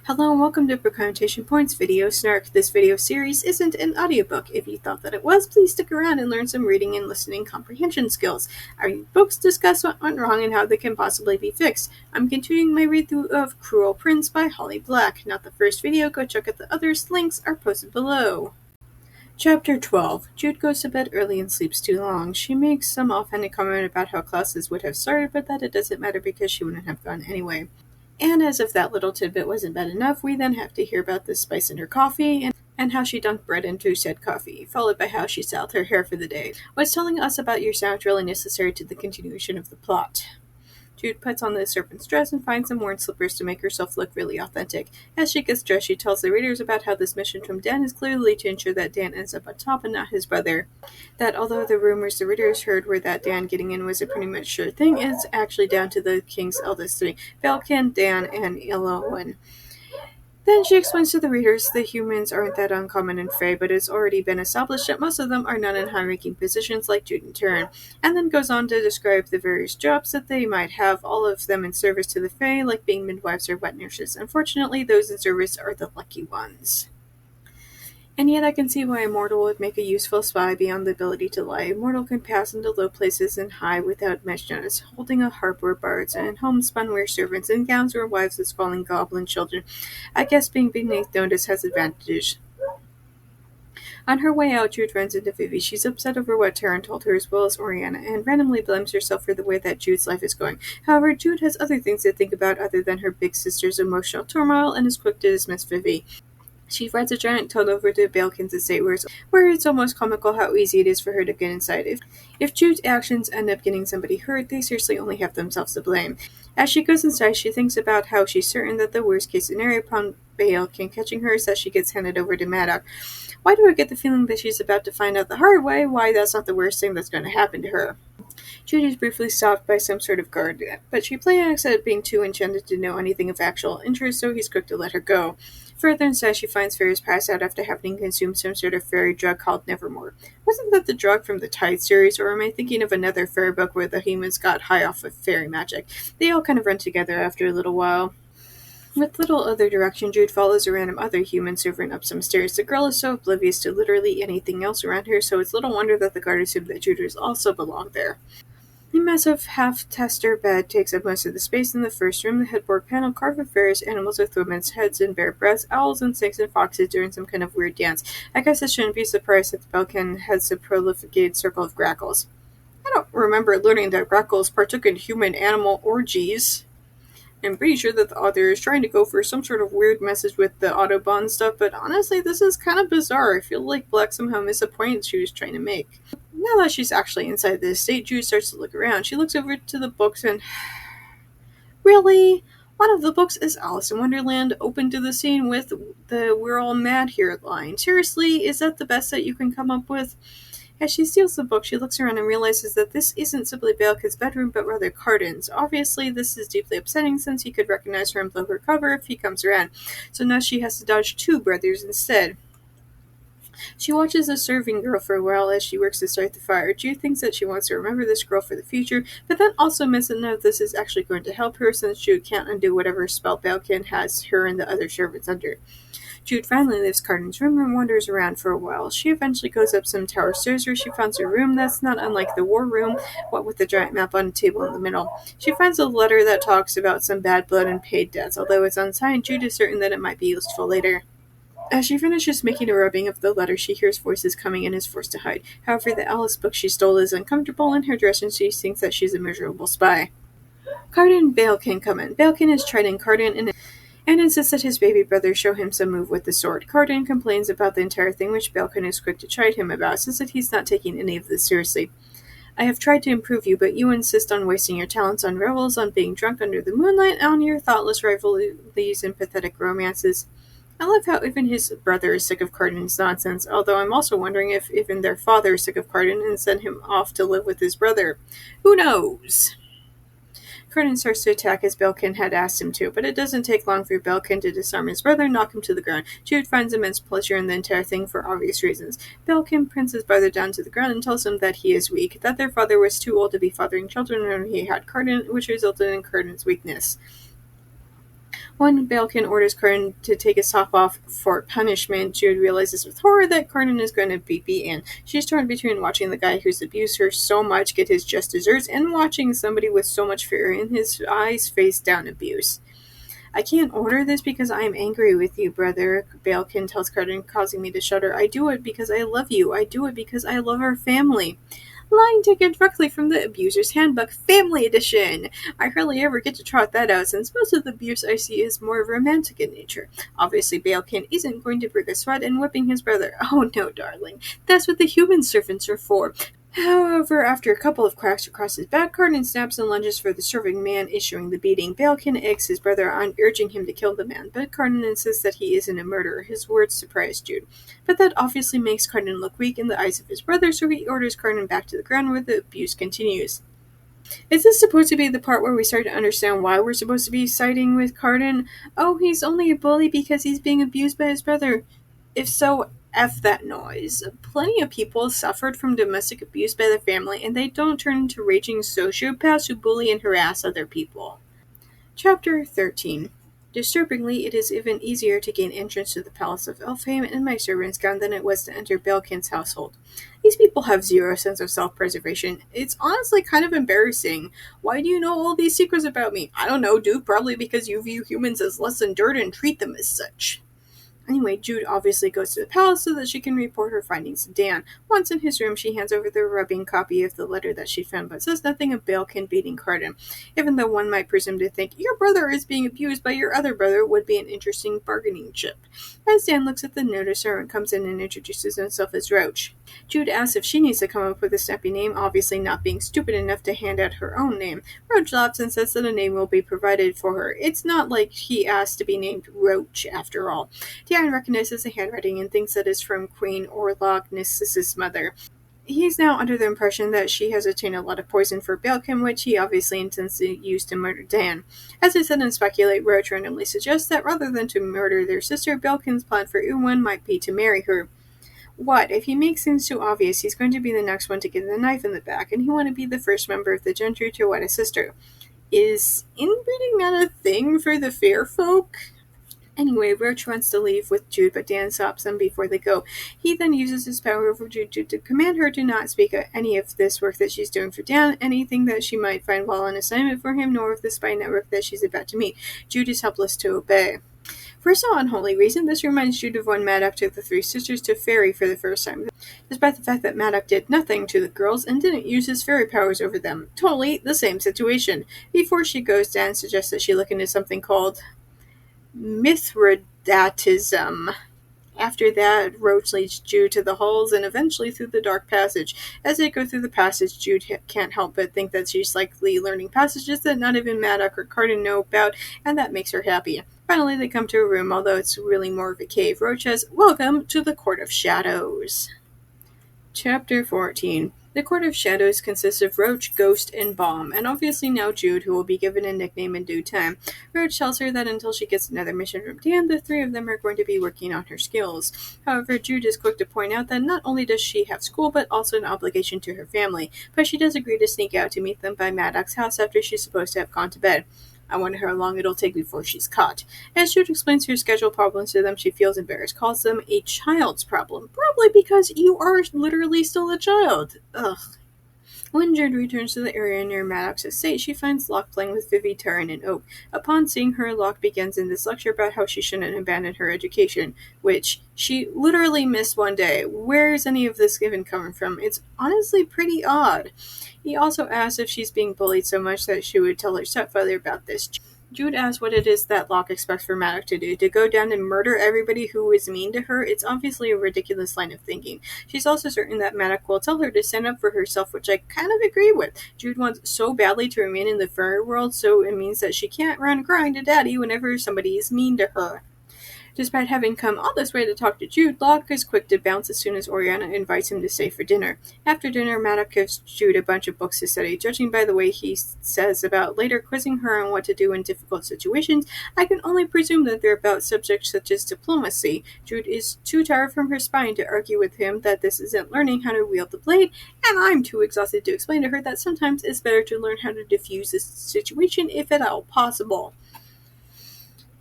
Hello and welcome to Comprehension Points Video Snark. This video series isn't an audiobook. If you thought that it was, please stick around and learn some reading and listening comprehension skills. Our books discuss what went wrong and how they can possibly be fixed. I'm continuing my read-through of Cruel Prince by Holly Black. Not the first video, go check out the others. Links are posted below. Chapter 12. Jude goes to bed early and sleeps too long. She makes some offhanded comment about how classes would have started, but that it doesn't matter because she wouldn't have gone anyway. And as if that little tidbit wasn't bad enough, we then have to hear about the spice in her coffee and how she dunked bread into said coffee, followed by how she styled her hair for the day. What's telling us about your sound really necessary to the continuation of the plot? Jude puts on the serpent's dress and finds some worn slippers to make herself look really authentic. As she gets dressed, she tells the readers about how this mission from Dan is clearly to ensure that Dan ends up on top and not his brother. That although the rumors the readers heard were that Dan getting in was a pretty much sure thing, it's actually down to the king's eldest three, Belkin, Dan, and Elowen. Then she explains to the readers that humans aren't that uncommon in Fae, but it's already been established that most of them are not in high-ranking positions like Jude and Turin, and then goes on to describe the various jobs that they might have, all of them in service to the Fae, like being midwives or wet nurses. Unfortunately, those in service are the lucky ones. And yet I can see why a mortal would make a useful spy beyond the ability to lie. A mortal can pass into low places and high without much notice, holding a harp or bards, and homespun wear servants, and gowns or wives of squalling goblin children. I guess being beneath notice has advantages. On her way out, Jude runs into Vivi. She's upset over what Taryn told her as well as Oriana, and randomly blames herself for the way that Jude's life is going. However, Jude has other things to think about other than her big sister's emotional turmoil and is quick to dismiss Vivi. She rides a giant toad over to Belkin's estate where it's almost comical how easy it is for her to get inside. If Jude's actions end up getting somebody hurt, they seriously only have themselves to blame. As she goes inside, she thinks about how she's certain that the worst case scenario upon Belkin catching her is that she gets handed over to Maddox. Why do I get the feeling that she's about to find out the hard way why that's not the worst thing that's going to happen to her? Jude is briefly stopped by some sort of guard, but she panics at being too enchanted to know anything of actual interest, so he's quick to let her go. Further inside, she finds Ferris passed out after having consumed some sort of fairy drug called Nevermore. Wasn't that the drug from the Tide series, or am I thinking of another fairy book where the humans got high off of fairy magic? They all kind of run together after a little while. With little other direction, Jude follows a random other human servant up some stairs. The girl is so oblivious to literally anything else around her, so it's little wonder that the guard assumed that Juders also belonged there. The massive half-tester bed takes up most of the space in the first room. The headboard panel carved with various animals with women's heads and bare breasts, owls and snakes and foxes doing some kind of weird dance. I guess I shouldn't be surprised that the Belkin has a prolificated circle of grackles. I don't remember learning that grackles partook in human-animal orgies. I'm pretty sure that the author is trying to go for some sort of weird message with the Autobahn stuff, but honestly, this is kind of bizarre. I feel like Black somehow missed a point she was trying to make. Now that she's actually inside the estate, Jude starts to look around. She looks over to the books and... Really? One of the books is Alice in Wonderland, open to the scene with the "We're all mad here" line. Seriously, is that the best that you can come up with? As she steals the book, she looks around and realizes that this isn't simply Belkin's bedroom, but rather Cardin's. Obviously, this is deeply upsetting since he could recognize her and blow her cover if he comes around, so now she has to dodge two brothers instead. She watches a serving girl for a while as she works to start the fire. Jude thinks that she wants to remember this girl for the future, but then also misses a note this is actually going to help her since Jude can't undo whatever spell Belkin has her and the other servants under. Jude finally leaves Cardin's room and wanders around for a while. She eventually goes up some tower stairs where she finds a room that's not unlike the war room, what with the giant map on a table in the middle. She finds a letter that talks about some bad blood and paid debts. Although it's unsigned, Jude is certain that it might be useful later. As she finishes making a rubbing of the letter, she hears voices coming and is forced to hide. However, the Alice book she stole is uncomfortable in her dress and she thinks that she's a miserable spy. Cardin and Belkin come in. Belkin is chiding Cardin and insists that his baby brother show him some move with the sword. Cardin complains about the entire thing, which Belkin is quick to chide him about, since that he's not taking any of this seriously. I have tried to improve you, but you insist on wasting your talents on revels, on being drunk under the moonlight, on your thoughtless rivalries and pathetic romances. I love how even his brother is sick of Cardin's nonsense, although I'm also wondering if even their father is sick of Cardin and sent him off to live with his brother. Who knows? Cardin starts to attack as Belkin had asked him to, but it doesn't take long for Belkin to disarm his brother and knock him to the ground. Jude finds immense pleasure in the entire thing for obvious reasons. Belkin pins his brother down to the ground and tells him that he is weak, that their father was too old to be fathering children when he had Cardin, which resulted in Cardin's weakness. When Balkin orders Carden to take his top off for punishment, Jude realizes with horror that Carden is going to be beaten. She's torn between watching the guy who's abused her so much get his just desserts and watching somebody with so much fear in his eyes face down abuse. I can't order this because I am angry with you, brother, Balkin tells Carden, causing me to shudder. I do it because I love you. I do it because I love our family. Line taken directly from the Abuser's Handbook, Family Edition. I hardly ever get to trot that out since most of the abuse I see is more romantic in nature. Obviously, Balkin isn't going to break a sweat in whipping his brother. Oh no, darling. That's what the human servants are for. However, after a couple of cracks across his back, Carden snaps and lunges for the serving man issuing the beating. Balkin eggs his brother on, urging him to kill the man, but Carden insists that he isn't a murderer. His words surprise Jude. But that obviously makes Carden look weak in the eyes of his brother, so he orders Carden back to the ground where the abuse continues. Is this supposed to be the part where we start to understand why we're supposed to be siding with Carden? Oh, he's only a bully because he's being abused by his brother. If so, F that noise. Plenty of people suffered from domestic abuse by their family, and they don't turn into raging sociopaths who bully and harass other people. Chapter 13. Disturbingly, it is even easier to gain entrance to the Palace of Elfheim in my servant's gown than it was to enter Balkin's household. These people have zero sense of self-preservation. It's honestly kind of embarrassing. Why do you know all these secrets about me? I don't know, dude. Probably because you view humans as less than dirt and treat them as such. Anyway, Jude obviously goes to the palace so that she can report her findings to Dan. Once in his room, she hands over the rubbing copy of the letter that she found, but says nothing of Balkin beating Carden. Even though one might presume to think your brother is being abused by your other brother would be an interesting bargaining chip. As Dan looks at the notice, servant comes in and introduces himself as Roach. Jude asks if she needs to come up with a snappy name, obviously not being stupid enough to hand out her own name. Roach laughs and says that a name will be provided for her. It's not like he asked to be named Roach, after all. Dan recognizes the handwriting and thinks that it's from Queen Orlognis's mother. He's now under the impression that she has obtained a lot of poison for Balkin, which he obviously intends to use to murder Dan. As I said and speculate, Roach randomly suggests that rather than to murder their sister, Balkin's plan for Eowyn might be to marry her. What? If he makes things too obvious, he's going to be the next one to get the knife in the back, and he want to be the first member of the gentry to wed a sister. Is inbreeding not a thing for the fair folk? Anyway, Roach wants to leave with Jude, but Dan stops them before they go. He then uses his power over Jude to command her to not speak of any of this work that she's doing for Dan, anything that she might find while on assignment for him, nor of the spy network that she's about to meet. Jude is helpless to obey. For some unholy reason, this reminds Jude of when Maddox took the three sisters to Fairy for the first time, despite the fact that Maddox did nothing to the girls and didn't use his fairy powers over them. Totally the same situation. Before she goes, Dan suggests that she look into something called Mithridatism. After that, Roach leads Jude to the halls and eventually through the dark passage. As they go through the passage, Jude can't help but think that she's likely learning passages that not even Maddox or Carden know about, and that makes her happy. Finally, they come to a room, although it's really more of a cave. Roach says, "Welcome to the Court of Shadows." Chapter 14. The Court of Shadows consists of Roach, Ghost, and Bomb, and obviously now Jude, who will be given a nickname in due time. Roach tells her that until she gets another mission from Dan, the three of them are going to be working on her skills. However, Jude is quick to point out that not only does she have school, but also an obligation to her family, but she does agree to sneak out to meet them by Maddox's house after she's supposed to have gone to bed. I wonder how long it'll take before she's caught. As Jude explains her schedule problems to them, she feels embarrassed, calls them a child's problem. Probably because you are literally still a child. Ugh. When Jude returns to the area near Maddox's estate, she finds Locke playing with Vivi, Taryn, and Oak. Upon seeing her, Locke begins in this lecture about how she shouldn't abandon her education, which she literally missed one day. Where is any of this even coming from? It's honestly pretty odd. He also asks if she's being bullied so much that she would tell her stepfather about this. Jude asks what it is that Locke expects for Maddox to do, to go down and murder everybody who is mean to her. It's obviously a ridiculous line of thinking. She's also certain that Maddox will tell her to stand up for herself, which I kind of agree with. Jude wants so badly to remain in the fairy world, so it means that she can't run crying to Daddy whenever somebody is mean to her. Despite having come all this way to talk to Jude, Locke is quick to bounce as soon as Oriana invites him to stay for dinner. After dinner, Maddox gives Jude a bunch of books to study. Judging by the way he says about later quizzing her on what to do in difficult situations, I can only presume that they're about subjects such as diplomacy. Jude is too tired from her spine to argue with him that this isn't learning how to wield the blade, and I'm too exhausted to explain to her that sometimes it's better to learn how to diffuse a situation if at all possible.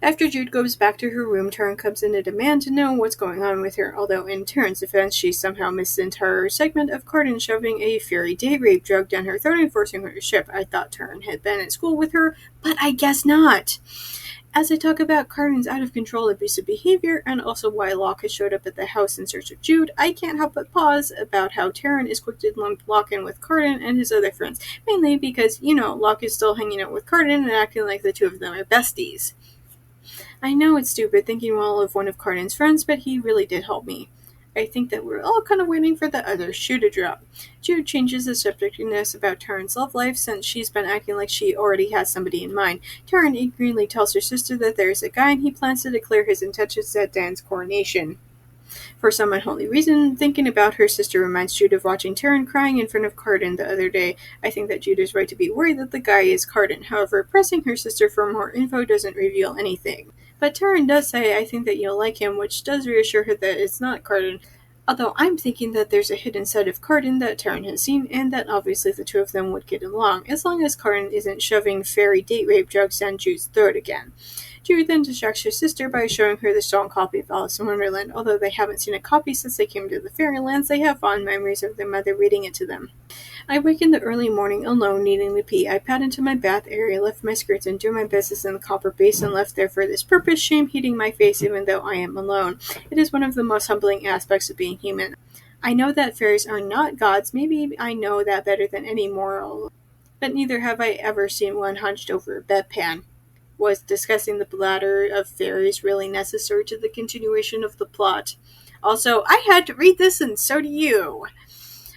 After Jude goes back to her room, Taryn comes in to demand to know what's going on with her, although in Taryn's defense, she somehow missed the entire segment of Carden shoving a fairy date rape drug down her throat and forcing her to ship. I thought Taryn had been at school with her, but I guess not. As I talk about Carden's out-of-control abusive behavior, and also why Locke has showed up at the house in search of Jude, I can't help but pause about how Taryn is quick to lump Locke in with Carden and his other friends, mainly because, Locke is still hanging out with Carden and acting like the two of them are besties. I know it's stupid thinking well of one of Carden's friends, but he really did help me. I think that we're all kind of waiting for the other shoe to drop. Jude changes the subjectness about Taryn's love life since she's been acting like she already has somebody in mind. Taryn eagerly tells her sister that there's a guy and he plans to declare his intentions at Dan's coronation. For some unholy reason, thinking about her sister reminds Jude of watching Taryn crying in front of Carden the other day. I think that Jude is right to be worried that the guy is Carden. However, pressing her sister for more info doesn't reveal anything. But Taryn does say, I think that you'll like him, which does reassure her that it's not Carden. Although I'm thinking that there's a hidden side of Carden that Taryn has seen, and that obviously the two of them would get along, as long as Carden isn't shoving fairy date rape drugs down Jude's throat again. Jude then distracts her sister by showing her the stolen copy of Alice in Wonderland. Although they haven't seen a copy since they came to the Fairylands, they have fond memories of their mother reading it to them. I wake in the early morning alone, needing to pee. I pad into my bath area, lift my skirts, and do my business in the copper basin left there for this purpose, shame heating my face even though I am alone. It is one of the most humbling aspects of being human. I know that fairies are not gods, maybe I know that better than any mortal, but neither have I ever seen one hunched over a bedpan. Was discussing the bladder of fairies really necessary to the continuation of the plot? Also, I had to read this and so do you.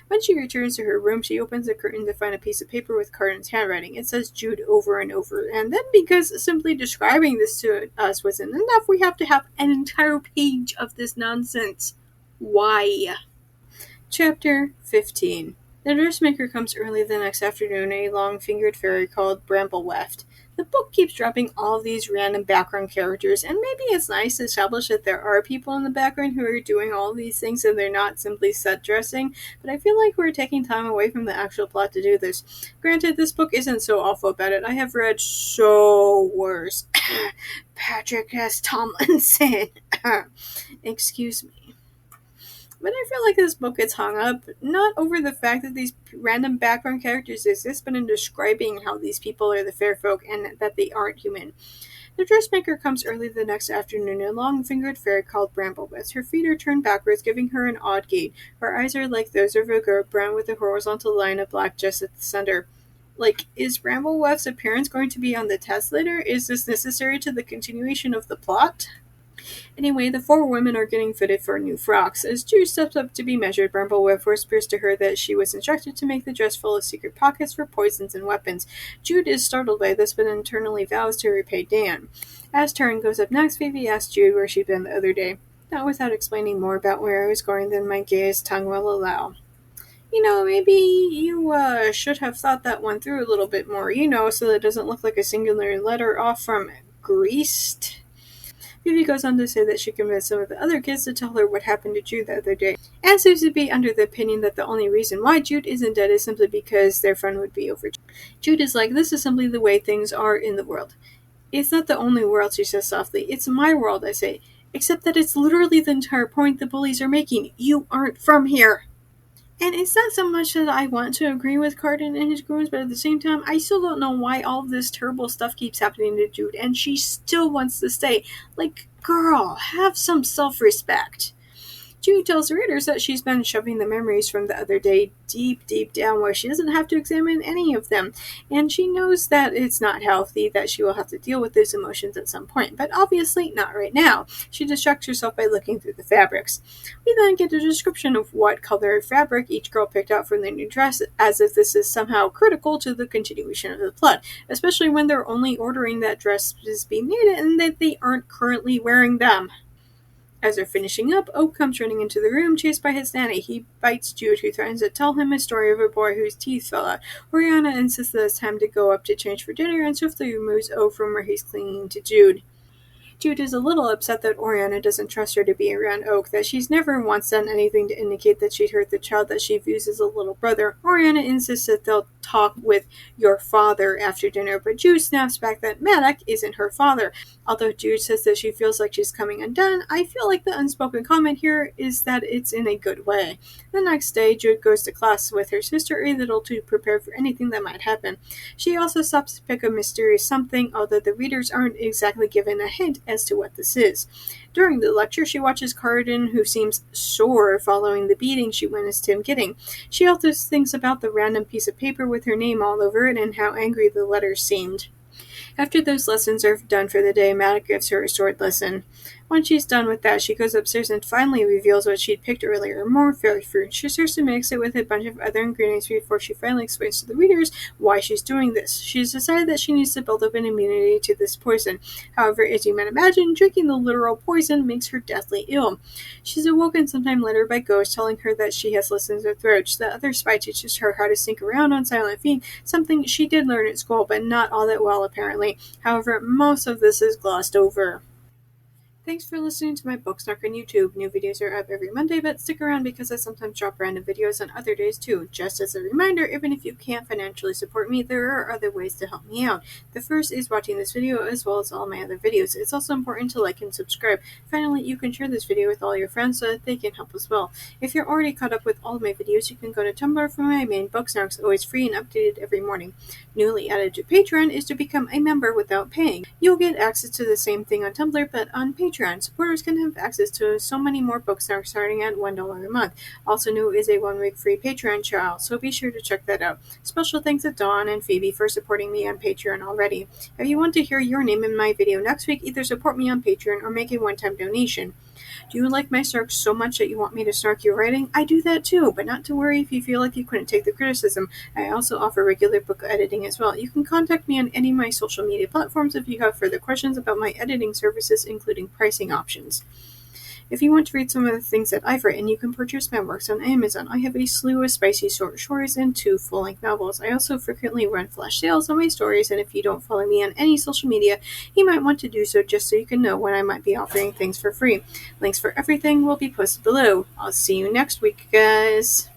When she returns to her room, she opens the curtain to find a piece of paper with Carden's handwriting. It says Jude over and over, and then because simply describing this to us wasn't enough, we have to have an entire page of this nonsense. Why? Chapter 15. The dressmaker comes early the next afternoon, a long-fingered fairy called Brambleweft. The book keeps dropping all of these random background characters, and maybe it's nice to establish that there are people in the background who are doing all these things and they're not simply set dressing, but I feel like we're taking time away from the actual plot to do this. Granted, this book isn't so awful about it. I have read so worse. Patrick S. Tomlinson. Excuse me. But I feel like this book gets hung up not over the fact that these random background characters exist, but in describing how these people are the fair folk and that they aren't human. The dressmaker comes early the next afternoon, a long-fingered fairy called Brambleweft. Her feet are turned backwards, giving her an odd gait. Her eyes are like those of a goat, brown with a horizontal line of black just at the center. Is Brambleweft's appearance going to be on the test later? Is this necessary to the continuation of the plot? Anyway, the four women are getting fitted for new frocks. As Jude steps up to be measured, Brambleweft whispers to her that she was instructed to make the dress full of secret pockets for poisons and weapons. Jude is startled by this, but internally vows to repay Dan. As Taryn goes up next, Phoebe asks Jude where she'd been the other day, not without explaining more about where I was going than my gayest tongue will allow. Maybe you should have thought that one through a little bit more, so that it doesn't look like a singular letter off from greased. Phoebe goes on to say that she convinced some of the other kids to tell her what happened to Jude the other day, and seems to be under the opinion that the only reason why Jude isn't dead is simply because their friend would be over. Jude is like, this is simply the way things are in the world. It's not the only world, she says softly. It's my world, I say. Except that it's literally the entire point the bullies are making. You aren't from here. And it's not so much that I want to agree with Carden and his goons, but at the same time, I still don't know why all of this terrible stuff keeps happening to Jude, and she still wants to stay. Girl, have some self-respect. Jude tells the readers that she's been shoving the memories from the other day deep, deep down where she doesn't have to examine any of them, and she knows that it's not healthy, that she will have to deal with those emotions at some point, but obviously not right now. She distracts herself by looking through the fabrics. We then get a description of what color of fabric each girl picked out for their new dress, as if this is somehow critical to the continuation of the plot, especially when they're only ordering that dresses be made and that they aren't currently wearing them. As they're finishing up, Oak comes running into the room, chased by his nanny. He bites Jude, who threatens to tell him a story of a boy whose teeth fell out. Oriana insists that it's time to go up to change for dinner, and swiftly removes Oak from where he's clinging to Jude. Jude is a little upset that Oriana doesn't trust her to be around Oak, that she's never once done anything to indicate that she'd hurt the child that she views as a little brother. Oriana insists that they'll talk with your father after dinner, but Jude snaps back that Maddox isn't her father. Although Jude says that she feels like she's coming undone, I feel like the unspoken comment here is that it's in a good way. The next day, Jude goes to class with her sister, a little too prepared for anything that might happen. She also stops to pick a mysterious something, although the readers aren't exactly given a hint as to what this is. During the lecture, she watches Carden, who seems sore following the beating she witnessed him getting. She also thinks about the random piece of paper with her name all over it and how angry the letters seemed. After those lessons are done for the day, Maddox gives her a sword lesson. When she's done with that, she goes upstairs and finally reveals what she'd picked earlier, more fairy fruit. She starts to mix it with a bunch of other ingredients before she finally explains to the readers why she's doing this. She's decided that she needs to build up an immunity to this poison. However, as you might imagine, drinking the literal poison makes her deathly ill. She's awoken sometime later by ghosts telling her that she has lessons with Roach. The other spy teaches her how to sneak around on silent feet, something she did learn at school, but not all that well apparently. However, most of this is glossed over. Thanks for listening to my Book Snark on YouTube. New videos are up every Monday, but stick around because I sometimes drop random videos on other days too. Just as a reminder, even if you can't financially support me, there are other ways to help me out. The first is watching this video as well as all my other videos. It's also important to like and subscribe. Finally, you can share this video with all your friends so that they can help as well. If you're already caught up with all of my videos, you can go to Tumblr for my main Book Snarks, always free and updated every morning. Newly added to Patreon is to become a member without paying. You'll get access to the same thing on Tumblr, but on Patreon. Supporters can have access to so many more books now starting at $1 a month. Also new is a 1-week free Patreon trial, so be sure to check that out. Special thanks to Dawn and Phoebe for supporting me on Patreon already. If you want to hear your name in my video next week, either support me on Patreon or make a one-time donation. Do you like my snark so much that you want me to snark your writing? I do that too, but not to worry if you feel like you couldn't take the criticism. I also offer regular book editing as well. You can contact me on any of my social media platforms if you have further questions about my editing services, including pricing options. If you want to read some of the things that I've written, you can purchase my works on Amazon. I have a slew of spicy short stories and 2 full-length novels. I also frequently run flash sales on my stories, and if you don't follow me on any social media, you might want to do so just so you can know when I might be offering things for free. Links for everything will be posted below. I'll see you next week, guys.